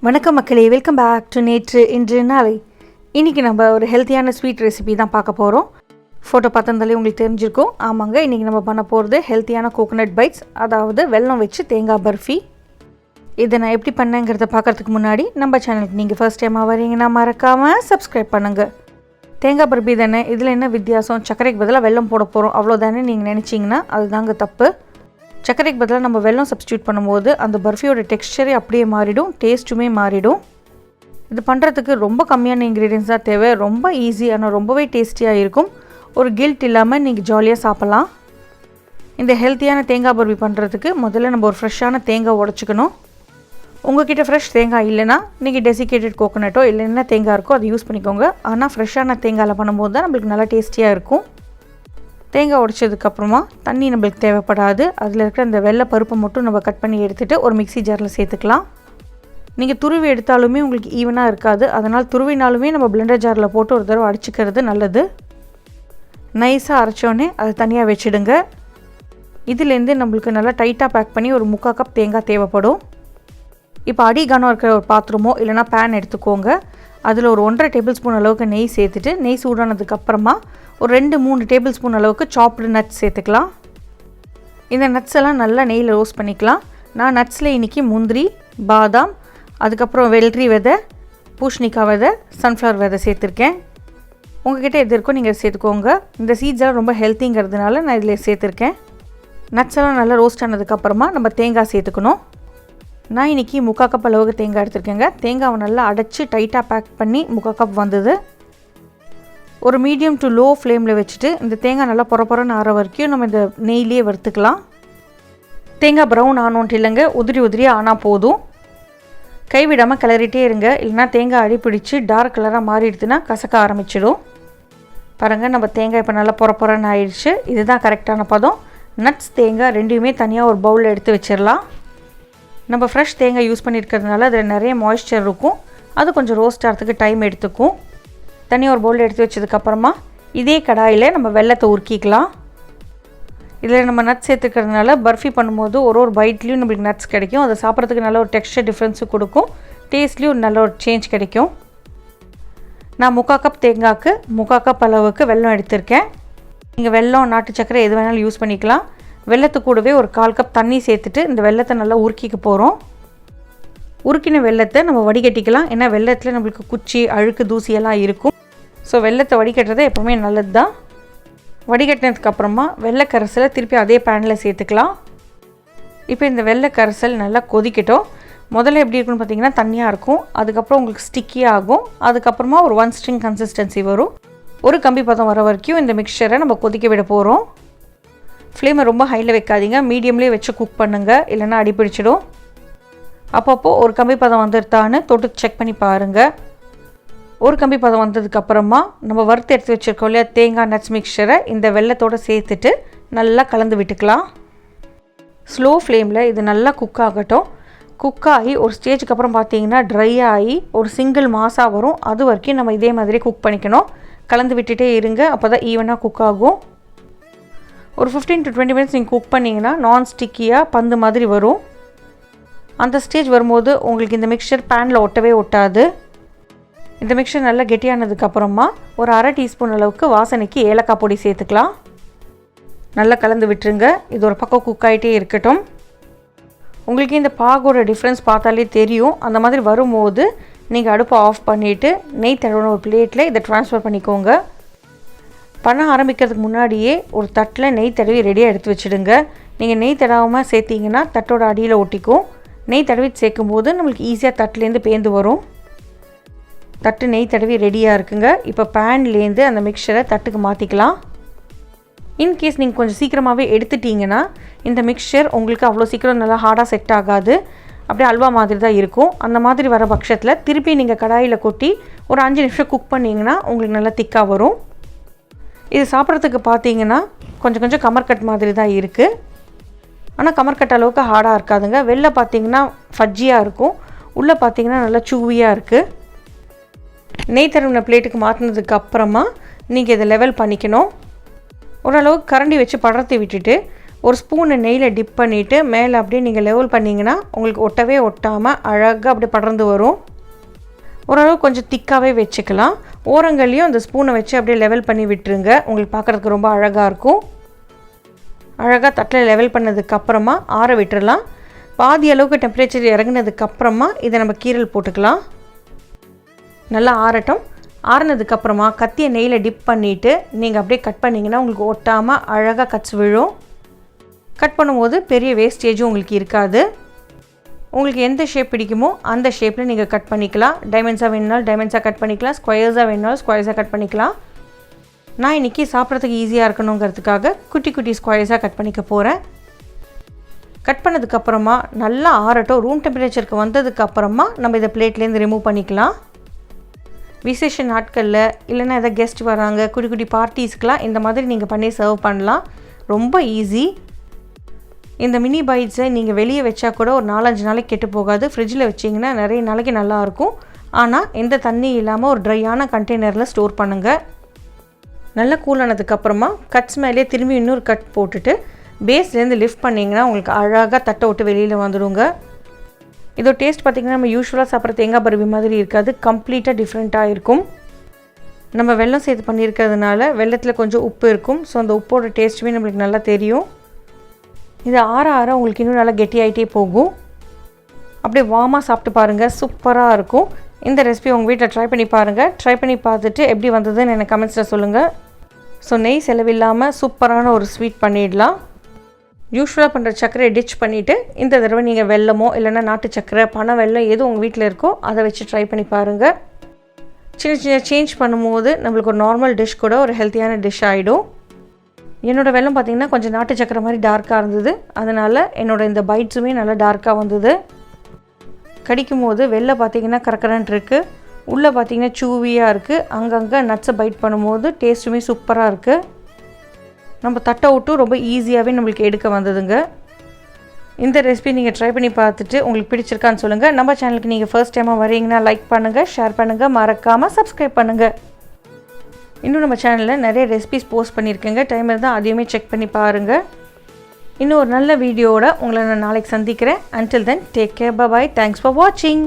வணக்கம் மக்களே, welcome back to நேற்று இன்று நாளை. இன்றைக்கி நம்ம ஒரு ஹெல்த்தியான ஸ்வீட் ரெசிபி தான் பார்க்க போகிறோம். ஃபோட்டோ பார்த்துருந்தாலே உங்களுக்கு தெரிஞ்சிருக்கும். ஆமாங்க, இன்றைக்கி நம்ம பண்ண போகிறது ஹெல்த்தியான கோகோனட் பைட்ஸ், அதாவது வெல்லம் வச்சு தேங்காய் பர்ஃபி. இதை நான் எப்படி பண்ணேங்கிறத பார்க்குறதுக்கு முன்னாடி நம்ம சேனலுக்கு நீங்கள் ஃபர்ஸ்ட் டைமாக வரீங்கன்னா மறக்காமல் சப்ஸ்கிரைப் பண்ணுங்கள். தேங்காய் பர்ஃபி தானே, இதில் என்ன வித்தியாசம், சர்க்கரைக்கு பதிலாக வெல்லம் போட போகிறோம் அவ்வளோதானே நீங்கள் நினச்சிங்கன்னா அதுதாங்க தப்பு. சர்க்கரைக்கு பதிலாக நம்ம வெல்லம் சப்ஸ்டியூட் பண்ணும்போது அந்த பர்ஃபியோட டெக்ஸ்சரே அப்படியே மாறிடும், டேஸ்ட்டுமே மாறிடும். இது பண்ணுறதுக்கு ரொம்ப கம்மியான இன்க்ரீடியன்ஸ் தான் தேவை. ரொம்ப ஈஸி, ஆனால் ரொம்பவே டேஸ்டியாக இருக்கும். ஒரு கில்ட் இல்லாமல் நீங்கள் ஜாலியாக சாப்பிட்லாம். இந்த ஹெல்த்தியான தேங்காய் பர்ஃபி பண்ணுறதுக்கு முதல்ல நம்ம ஒரு ஃப்ரெஷ்ஷான தேங்காய் உடச்சிக்கணும். உங்கள்கிட்ட ஃப்ரெஷ் தேங்காய் இல்லைன்னா நீங்கள் டெசிகேட்டட் கோகோனட்டோ இல்லை என்ன தேங்காய் இருக்கோ அதை யூஸ் பண்ணிக்கோங்க. ஆனால் ஃப்ரெஷ்ஷான தேங்காயில் பண்ணும்போது தான் நம்மளுக்கு நல்லா டேஸ்டியாக இருக்கும். தேங்காய் உடைச்சதுக்கப்புறமா தண்ணி நம்மளுக்கு தேவைப்படாது. அதில் இருக்கிற அந்த வெள்ளை பருப்பை மட்டும் நம்ம கட் பண்ணி எடுத்துகிட்டு ஒரு மிக்ஸி ஜாரில் சேர்த்துக்கலாம். நீங்கள் துருவி எடுத்தாலுமே உங்களுக்கு ஈவனாக இருக்காது. அதனால் துருவினாலுமே நம்ம பிளெண்டர் ஜாரில் போட்டு ஒரு தடவை அடிச்சுக்கிறது நல்லது. நைஸாக அரைச்சோடனே அதை தனியாக வச்சுடுங்க. இதுலேருந்து நம்மளுக்கு நல்லா டைட்டாக பேக் பண்ணி ஒரு 3/4 கப் தேங்காய் தேவைப்படும். இப்போ அடிகனம் இருக்கிற ஒரு பாத்திரமோ இல்லைனா பேன் எடுத்துக்கோங்க. அதில் ஒரு 1.5 டேபிள் ஸ்பூன் அளவுக்கு நெய் சேர்த்துட்டு, நெய் சூடானதுக்கப்புறமா ஒரு 2-3 டேபிள் ஸ்பூன் அளவுக்கு சாப்டு நட்ஸ் சேர்த்துக்கலாம். இந்த நட்ஸ் எல்லாம் நல்லா நெய்யில் ரோஸ்ட் பண்ணிக்கலாம். நான் நட்ஸில் இன்றைக்கி முந்திரி, பாதாம், அதுக்கப்புறம் வெள்ளரி விதை, பூசணிக்காய் விதை, சன்ஃப்ளவர் விதை சேர்த்துருக்கேன். உங்கள்கிட்ட எது இருக்கோ நீங்கள் சேர்த்துக்கோங்க. இந்த சீட்ஸ் எல்லாம் ரொம்ப ஹெல்த்திங்கிறதுனால நான் இதில் சேர்த்துருக்கேன். நட்ஸ் எல்லாம் நல்லா ரோஸ்ட் ஆனதுக்கப்புறமா நம்ம தேங்காய் சேர்த்துக்கணும். நான் இன்றைக்கி 3/4 கப் அளவுக்கு தேங்காய் எடுத்துருக்கேங்க. தேங்காவை நல்லா அடைச்சி டைட்டாக பேக் பண்ணி 3/4 கப் வந்தது. ஒரு மீடியம் டு லோ ஃப்ளேமில் வச்சுட்டு இந்த தேங்காய் நல்லா பொறன்னு ஆற வரைக்கும் நம்ம இந்த நெய்லேயே வறுத்துக்கலாம். தேங்காய் ப்ரௌன் ஆனோன்ட்டு இல்லைங்க, உதிரி ஆனால் போதும். கைவிடாமல் கிளறிட்டே இருங்க, இல்லைனா தேங்காய் அடிப்பிடிச்சு டார்க் கலராக மாறிடுதுன்னா கசக்க ஆரம்பிச்சிடும். பாருங்கள், நம்ம தேங்காய் இப்போ நல்லா பொறன்னு ஆயிடுச்சு. இதுதான் கரெக்டான பதம். நட்ஸ், தேங்காய் ரெண்டையுமே தனியாக ஒரு பவுலில் எடுத்து வச்சிடலாம். நம்ம ஃப்ரெஷ் தேங்காய் யூஸ் பண்ணியிருக்கிறதுனால அதில் நிறைய மாய்ஸ்சர் இருக்கும். அது கொஞ்சம் ரோஸ்ட் ஆகிறதுக்கு டைம் எடுத்துக்கும். தனியாக ஒரு பவுலில் எடுத்து வச்சதுக்கப்புறமா இதே கடாயில் நம்ம வெல்லத்தை உருக்கிக்கலாம். இதில் நம்ம நட்ஸ் சேர்த்துக்கிறதுனால பர்ஃபி பண்ணும்போது ஒரு பைட்லேயும் நம்மளுக்கு நட்ஸ் கிடைக்கும். அதை சாப்பிட்றதுக்கு நல்ல ஒரு டெக்ஸ்சர் டிஃப்ரென்ஸும் கொடுக்கும். டேஸ்ட்லேயும் ஒரு நல்ல ஒரு சேஞ்ச் கிடைக்கும். நான் 3/4 கப் தேங்காய்க்கு 3/4 கப் அளவுக்கு வெல்லம் எடுத்திருக்கேன். நீங்கள் வெல்லம், நாட்டு சர்க்கரை எது வேணாலும் யூஸ் பண்ணிக்கலாம். வெல்லத்து கூடவே ஒரு 1/4 கப் தண்ணி சேர்த்துட்டு இந்த வெல்லத்தை நல்லா உருக்கிக்க போகிறோம். உருக்கின வெல்லத்தை நம்ம வடிகட்டிக்கலாம். ஏன்னா வெல்லத்தில் நம்மளுக்கு குச்சி, அழுக்கு, தூசியெல்லாம் இருக்கும். ஸோ வெல்லத்தை வடிகட்டுறது எப்போவுமே நல்லது தான். வடிகட்டினதுக்கப்புறமா வெள்ளை கரைசலை திருப்பி அதே பேனில் சேர்த்துக்கலாம். இப்போ இந்த வெள்ளை கரைசல் நல்லா கொதிக்கட்டும். முதல்ல எப்படி இருக்குன்னு பார்த்தீங்கன்னா தண்ணியாக இருக்கும். அதுக்கப்புறம் உங்களுக்கு ஸ்டிக்கியாக ஆகும். அதுக்கப்புறமா ஒரு 1 ஸ்ட்ரிங் கன்சிஸ்டன்சி வரும். ஒரு கம்பி பதம் வர வரைக்கும் இந்த மிக்சரை நம்ம கொதிக்க விட போகிறோம். ஃப்ளேமை ரொம்ப ஹையில் வைக்காதீங்க, மீடியம்லேயே வச்சு குக் பண்ணுங்கள், இல்லைன்னா அடிப்பிடிச்சிடும். அப்பப்போ ஒரு கம்பி பதம் வந்துருத்தான்னு தொட்டு செக் பண்ணி பாருங்கள். ஒரு கம்பி பதம் வந்ததுக்கப்புறமா நம்ம வறுத்து எடுத்து வச்சுருக்கோம் இல்லையா தேங்காய் நட்ஸ் மிக்சரை இந்த வெல்லத்தோடு சேர்த்துட்டு நல்லா கலந்து விட்டுக்கலாம். ஸ்லோ ஃப்ளேமில் இது நல்லா குக் ஆகட்டும். குக் ஆகி ஒரு ஸ்டேஜுக்கு அப்புறம் பார்த்தீங்கன்னா ட்ரை ஆகி ஒரு சிங்கிள் மாஸாக வரும். அது வரைக்கும் நம்ம இதே மாதிரி குக் பண்ணிக்கணும். கலந்து விட்டுட்டே இருங்க, அப்போ தான் ஈவனாக குக் ஆகும். ஒரு 15 to 20 மினிட்ஸ் நீங்கள் குக் பண்ணிங்கன்னா நான் ஸ்டிக்கியாக பந்து மாதிரி வரும். அந்த ஸ்டேஜ் வரும்போது உங்களுக்கு இந்த மிக்சர் பேனில் ஒட்டவே ஒட்டாது. இந்த மிக்சர் நல்லா கெட்டியானதுக்கப்புறமா ஒரு 1/2 டீஸ்பூன் அளவுக்கு வாசனைக்கு ஏலக்காய் பொடி சேர்த்துக்கலாம். நல்லா கலந்து விட்டுருங்க. இது ஒரு பக்கம் குக் ஆகிட்டே இருக்கட்டும். உங்களுக்கு இந்த பாகோட டிஃப்ரென்ஸ் பார்த்தாலே தெரியும். அந்த மாதிரி வரும்போது நீங்கள் அடுப்பை ஆஃப் பண்ணிவிட்டு நெய் தடவின ஒரு பிளேட்டில் இதை ட்ரான்ஸ்ஃபர் பண்ணிக்கோங்க. பண்ண ஆரம்பிக்கிறதுக்கு முன்னாடியே ஒரு தட்டில் நெய் தடவி ரெடியாக எடுத்து வச்சுடுங்க. நீங்கள் நெய் தடவாமல் சேர்த்திங்கன்னா தட்டோட அடியில் ஒட்டிக்கும். நெய் தடவி சேர்க்கும்போது நம்மளுக்கு ஈஸியாக தட்டுலேருந்து பேந்து வரும். தட்டு நெய் தடவி ரெடியாக இருக்குங்க. இப்போ பேன்லேருந்து அந்த மிக்சரை தட்டுக்கு மாற்றிக்கலாம். இன்கேஸ் நீங்கள் கொஞ்சம் சீக்கிரமாகவே எடுத்துட்டிங்கன்னா இந்த மிக்சர் உங்களுக்கு அவ்வளோ சீக்கிரம் நல்லா ஹார்டாக செட் ஆகாது. அப்படியே அல்வா மாதிரி தான் இருக்கும். அந்த மாதிரி வர பட்சத்தில் திருப்பி நீங்கள் கடாயில் கொட்டி ஒரு 5 நிமிஷம் குக் பண்ணிங்கன்னா உங்களுக்கு நல்லா திக்காக வரும். இது சாப்பிட்றதுக்கு பார்த்தீங்கன்னா கொஞ்சம் கமர்கட் மாதிரி தான் இருக்குது. ஆனால் கமர்கட் அளவுக்கு ஹார்டாக இருக்காதுங்க. வெளில பார்த்தீங்கன்னா ஃபட்ஜியாக இருக்கும், உள்ளே பார்த்தீங்கன்னா நல்லா சூவியாக இருக்குது. நெய் தடவின பிளேட்டுக்கு மாற்றினதுக்கு அப்புறமா நீங்கள் இதை லெவல் பண்ணிக்கணும். ஓரளவுக்கு கரண்டி வச்சு படர்த்தி விட்டுட்டு ஒரு ஸ்பூனை நெய்யில் டிப் பண்ணிவிட்டு மேலே அப்படியே நீங்கள் லெவல் பண்ணிங்கன்னா உங்களுக்கு ஒட்டவே ஒட்டாமல் அழகாக அப்படியே படர்ந்து வரும். ஓரளவு கொஞ்சம் திக்காகவே வச்சுக்கலாம். ஓரங்கள்லையும் அந்த ஸ்பூனை வச்சு அப்படியே லெவல் பண்ணி விட்டுருங்க. உங்களுக்கு பார்க்குறதுக்கு ரொம்ப அழகாக இருக்கும். அழகாக தட்டில் லெவல் பண்ணதுக்கப்புறமா ஆற விட்டுடலாம். பாதி அளவுக்கு டெம்பரேச்சர் இறங்கினதுக்கப்புறமா இதை நம்ம கீரல் போட்டுக்கலாம். நல்லா ஆறட்டும். ஆறினதுக்கப்புறமா கத்தியை நெய்யில் டிப் பண்ணிவிட்டு நீங்கள் அப்படியே கட் பண்ணிங்கன்னா உங்களுக்கு ஒட்டாமல் அழகாக கட்ஸ் விழும். கட் பண்ணும்போது பெரிய வேஸ்டேஜும் உங்களுக்கு இருக்காது. உங்களுக்கு எந்த ஷேப் பிடிக்குமோ அந்த ஷேப்பில் நீங்கள் கட் பண்ணிக்கலாம். டைமண்ட்ஸாக வேணுனாலும் டைமண்ட்ஸாக கட் பண்ணிக்கலாம். ஸ்கொயர்ஸாக வேணுனாலும் ஸ்கொயர்ஸாக கட் பண்ணிக்கலாம். நான் இன்றைக்கி சாப்பிட்றதுக்கு ஈஸியாக இருக்கணுங்கிறதுக்காக குட்டி குட்டி ஸ்கொயர்ஸாக கட் பண்ணிக்க போகிறேன். கட் பண்ணதுக்கப்புறமா நல்லா ஆறட்டும். ரூம் டெம்பரேச்சருக்கு வந்ததுக்கப்புறமா நம்ம இதை பிளேட்லேருந்து ரிமூவ் பண்ணிக்கலாம். விசேஷ நாட்களில் இல்லைன்னா எதாவது கெஸ்ட் வராங்க, குட்டி குட்டி பார்ட்டிஸ்க்கெலாம் இந்த மாதிரி நீங்கள் பண்ணி சர்வ் பண்ணலாம். ரொம்ப ஈஸி. இந்த மினி பைட்ஸை நீங்கள் வெளியே வச்சா கூட ஒரு 4-5 நாளைக்கு கெட்டு போகாது. ஃப்ரிட்ஜில் வச்சிங்கன்னா நிறைய நாளைக்கு நல்லாயிருக்கும். ஆனால் எந்த தண்ணி இல்லாமல் ஒரு ட்ரையான கண்டெய்னரில் ஸ்டோர் பண்ணுங்கள். நல்லா கூலானதுக்கப்புறமா கட்ஸ் மேலே திரும்பி இன்னொரு கட் போட்டுட்டு பேஸ்லேருந்து லிஃப்ட் பண்ணிங்கன்னா உங்களுக்கு அழகாக தட்டை விட்டு வெளியில் வந்துடுங்க. இதோட டேஸ்ட் பார்த்திங்கன்னா நம்ம யூஸ்வலாக சாப்பிட்ற தேங்காய் பர்பி மாதிரி இருக்காது. கம்ப்ளீட்டாக டிஃப்ரெண்ட்டாக இருக்கும். நம்ம வெல்லம் சேர்த்து பண்ணியிருக்கிறதுனால வெல்லத்தில் கொஞ்சம் உப்பு இருக்கும். ஸோ அந்த உப்போட டேஸ்ட்டுமே நம்மளுக்கு நல்லா தெரியும். இது ஆற ஆற உங்களுக்கு இன்னும் நல்லா கெட்டியாகிட்டே போகும். அப்படியே வார்மாக சாப்பிட்டு பாருங்கள். சூப்பராக இருக்கும். இந்த ரெசிபி உங்கள் வீட்டில் ட்ரை பண்ணி பாருங்கள். ட்ரை பண்ணி பார்த்துட்டு எப்படி வந்ததுன்னு எனக்கு கமெண்ட்ஸில் சொல்லுங்கள். ஸோ நெய் செலவில்லாமல் சூப்பரான ஒரு ஸ்வீட் பண்ணிடலாம். யூஸ்வலாக பண்ணுற சர்க்கரையை டிச் பண்ணிவிட்டு இந்த தடவை நீங்கள் வெல்லமோ இல்லைன்னா நாட்டு சர்க்கரை, பனை வெல்லம் எது உங்கள் வீட்டில் இருக்கோ அதை வச்சு ட்ரை பண்ணி பாருங்கள். சின்ன சின்ன சேஞ்ச் பண்ணும்போது நம்மளுக்கு ஒரு நார்மல் டிஷ் கூட ஒரு ஹெல்த்தியான டிஷ் ஆகிடும். என்னோடய வெல்லம் பார்த்திங்கன்னா கொஞ்சம் நாட்டு சக்கரை மாதிரி டார்க்காக இருந்தது. அதனால் என்னோடய இந்த பைட்ஸுமே நல்லா டார்க்காக வந்தது. கடிக்கும் போது வெளில பார்த்திங்கன்னா கரக்கரன்ட்டு இருக்குது. உள்ளே பார்த்திங்கன்னா சூவியாக இருக்குது. அங்கங்கே நட்ஸை பைட் பண்ணும்போது டேஸ்ட்டுமே சூப்பராக இருக்குது. நம்ம தட்டை விட்டு ரொம்ப ஈஸியாகவே நம்மளுக்கு எடுக்க வந்ததுங்க. இந்த ரெசிபி நீங்கள் ட்ரை பண்ணி பார்த்துட்டு உங்களுக்கு பிடிச்சிருக்கான்னு சொல்லுங்கள். நம்ம சேனலுக்கு நீங்கள் ஃபர்ஸ்ட் டைமாக வரீங்கன்னா லைக் பண்ணுங்கள், ஷேர் பண்ணுங்கள், மறக்காமல் சப்ஸ்கிரைப் பண்ணுங்கள். இன்னும் நம்ம சேனலில் நிறைய ரெசிபிஸ் போஸ்ட் பண்ணியிருக்கேங்க. டைம் இருந்தால் அதையுமே செக் பண்ணி பாருங்கள். இன்னும் ஒரு நல்ல வீடியோவோட உங்களை நான் நாளைக்கு சந்திக்கிறேன். Until then, take care. Bye bye. Thanks for watching.